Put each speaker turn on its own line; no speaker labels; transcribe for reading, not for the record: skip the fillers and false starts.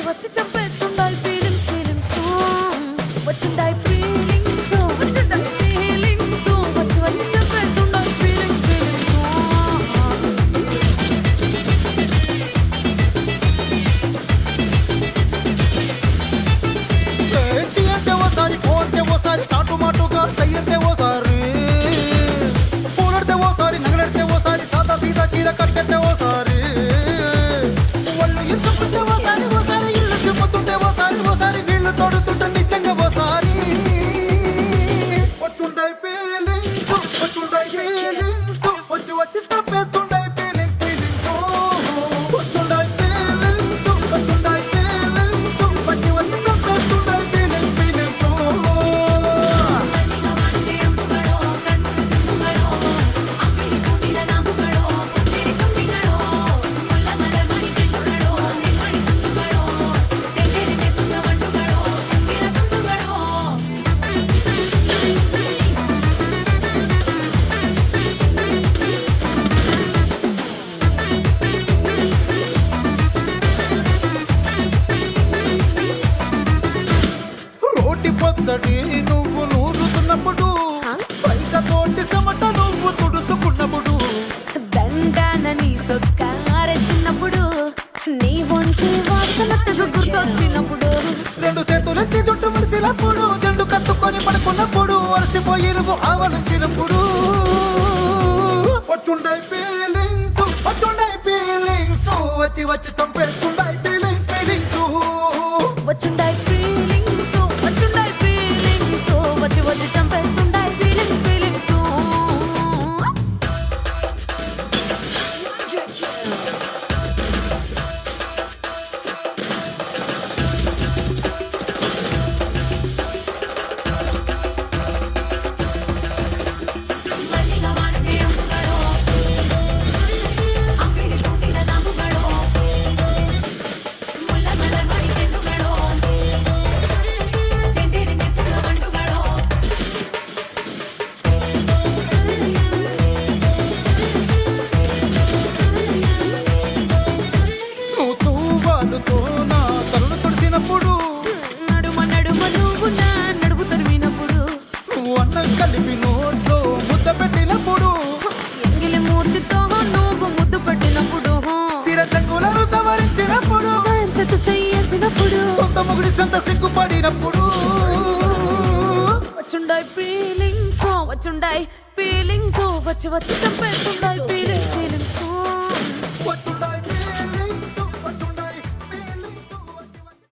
వచ్చి చంపేస్తుండాయి feelings వచ్చిండాయి feelings వచ్చిండాయి feelings వచ్చి చంపేస్తుండాయి feelings
చీ అంటే ఓసారి పోతే ఓసారి చాటు మాటుగా సై అంటే ఓసారి పూలడితే ఓసారి నగలడితే ఓసారి సాదా సీదా చీర కట్టెత్తే ఓసారి వాళ్ళు ఇసుకుంటే ఓసారి ఓసారి ఇల్లు చిమ్ముతుంటే ఓసారి ఓసారి నీళ్లు తోడుతుంటే నిజంగా ఓసారి వచ్చుంటాయి ఫీలింగ్స్ వచ్చి వచ్చి తప్పేస్తుంటాయి ఫీలింగ్స్ వచ్చుంటాయి ఫీలింగ్స్ వచ్చి వచ్చి తప్పేస్తుంటాయి ఫీలింగ్స్ రోటి పచ్చడి నువ్వు నూరుతున్నప్పుడు బయట తోటి సమట నువ్వు తుడుచుకున్నప్పుడు
దండానని సొక్కారెచ్చినప్పుడు నీ వంటి వాసన తెగ గుర్తొచ్చినప్పుడు
రెండు చేతులెత్తి జుట్టు ముడిచినప్పుడు జండు కత్తుకొని పడుకున్నప్పుడు అలసిపోయి నువ్వు ఆవలించినప్పుడు వచ్చుండాయి ఫీలింగ్స్ వచ్చి వచ్చి చంపేస్తుండాయి ఫీలింగ్స్
వచ్చిండాయి ఫీలింగ్స్ వచ్చిండాయి ఫీలింగ్స్ వచ్చి చంపేస్తుండాయి ఫీలింగ్స్
నువ్వు తూవాలుతో నా తరుణ తుడిసినప్పుడు
నడుమ నువ్వు నా నడుపు తరిమినప్పుడు
నువ్వు అన్నం కలిపి నోట్లో ముద్ద పెట్టినప్పుడు
ఎంగిలి మూర్తితో నువ్వు ముద్దు పెట్టినప్పుడు
శిరసంగులను సవరించినప్పుడు
సాయంసెత్తు చెయ్యేసినప్పుడు
సొంత మొగుడి సొంత సిగ్గుపడినప్పుడు
వచ్చుండాయి ఫీలింగ్స్ వచ్చి చంపేస్తుండాయి ఫీలింగ్స్